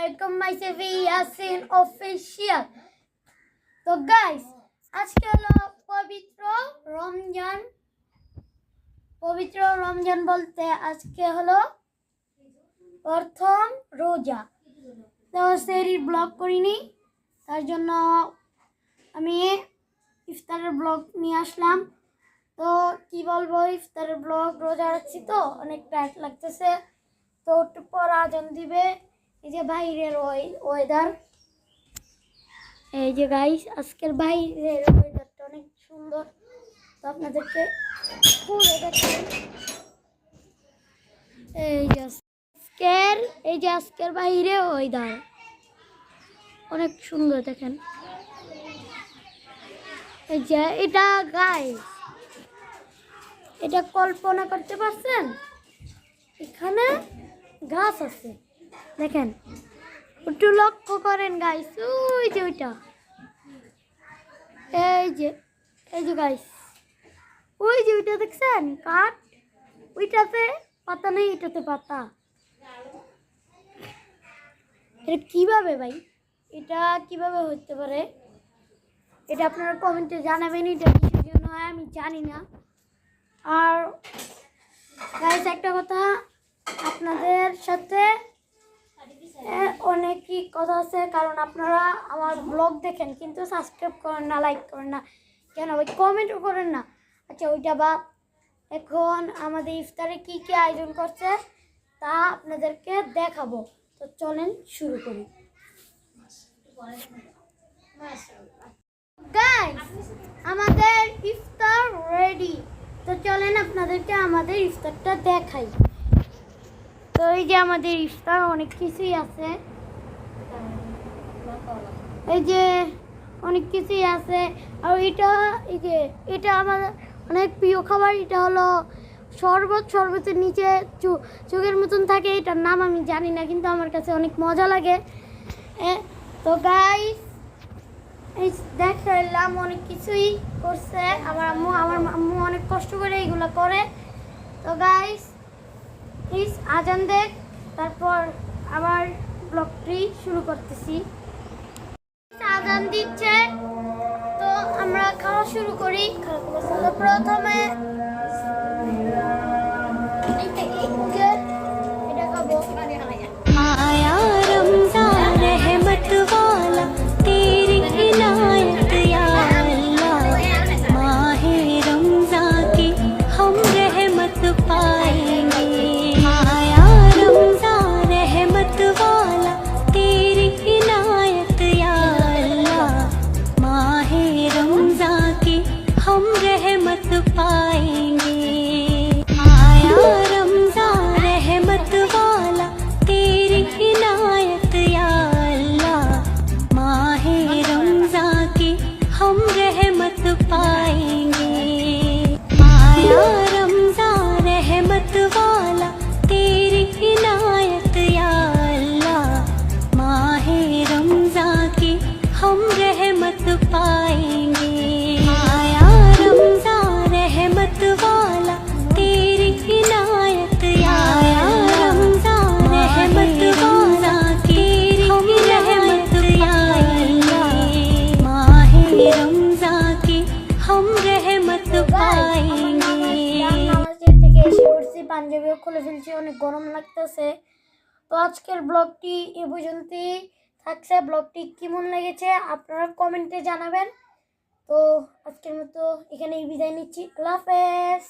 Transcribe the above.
Welcome myself Yasin official. তো guys আজকে হলো পবিত্র রমজান বলতে আজকে হলো প্রথম রোজা। তো সেই ব্লগ করিনি, তার জন্য আমি ইফতারের ব্লগ নিয়ে আসলাম। তো কি বলবো, ইফতারের ব্লগ, রোজা রাখছি তো অনেক টায়ার্ড লাগতেছে। তো একটু পর আজান দিবে। এই যে বাইরের ওয়েদার, এই যে গাইস আজকের বাইরের ওয়েদারটা অনেক সুন্দর। তো আপনাদেরকে ঘুরে দেখাই। এই যে আজকের বাইরে ওয়েদার অনেক সুন্দর, দেখেন। এই যে এটা গাইস, এটা কল্পনা করতে পারছেন? এখানে গাছ আছে, দেখেন, একটু লক্ষ্য করেন গাইস। ওই যে ওইটা, এই যে গাইস, ওই যে ওইটা দেখছেন কাঠ, ওইটাতে পাতা নেই, এটাতে পাতা। এটা কিভাবে ভাই, এটা কিভাবে হতে পারে? এটা আপনারা কমেন্টে জানাবেন। এটা কিসের জন্য হয় আমি জানি না। আর গাইস একটা কথা, আপনাদের সাথে অনেকই কথা আছে, কারণ আপনারা আমার ব্লগ দেখেন কিন্তু সাবস্ক্রাইব করেন না, লাইক করেন না, কেন ভাই? কমেন্টও করেন না। আচ্ছা ওইটা বাদ, এখন আমাদের ইফতারে কি কি আয়োজন করছে তা আপনাদেরকে দেখাবো। তো চলেন শুরু করি। গাইস আমাদের ইফতার রেডি। তো চলেন আপনাদেরকে আমাদের ইফতারটা দেখাই। তো এই যে আমাদের ইফতার, অনেক কিছুই আছে, এই যে অনেক কিছুই আছে। আর এই যে এটা আমার অনেক প্রিয় খাবার। এটা হলো শরবতের নিচে চোখের মতন থাকে, এটার নাম আমি জানি না, কিন্তু আমার কাছে অনেক মজা লাগে। তো গাইস এই দেখলাম অনেক কিছুই করছে আমার আম্মু অনেক কষ্ট করে এইগুলো করে। তো গাইস প্লিজ আজান দেখ, তারপর আবার ব্লগটি শুরু করতেছি। আজান দিচ্ছে, তো আমরা খাওয়া শুরু করি। তো প্রথমে এটা খাবো। आया रमज़ान रहमत वाला, तेरी इनायत या अल्लाह, माहे रमज़ान की हम रहमत पाएंगे। आया रमज़ान रहमत वाला, तेरी इनायत या अल्लाह, माहे रमज़ान की हम रहमत पाएंगे। आया रमज़ान रहमत वाला, तेरी इनायत या अल्लाह, माहे रमज़ान की हम रहमत पाएंगे। आया रमज़ान रहमत वाला, तेरी इनायत या अल्लाह, माहे रमज़ान की हम रहमत पाएंगे। आया रमज़ान रहमत वाला, तेरी इनायत या रमज़ान रहमत वाला, तेरी रहमत या अल्लाह, माहे रमज़ान की हम रहमत पाएंगे। নামাজের থেকে এসে পড়ছি, পাঞ্জাবিও খুলে ফেলছি, অনেক গরম লাগতেছে। তো আজকের ব্লগটি এ পর্যন্তই থাকছে। ব্লগটি কেমন লেগেছে আপনারা কমেন্টে জানাবেন। তো আজকের মতো এখানেই বিদায় নিচ্ছি। আল্লাহ হাফেজ।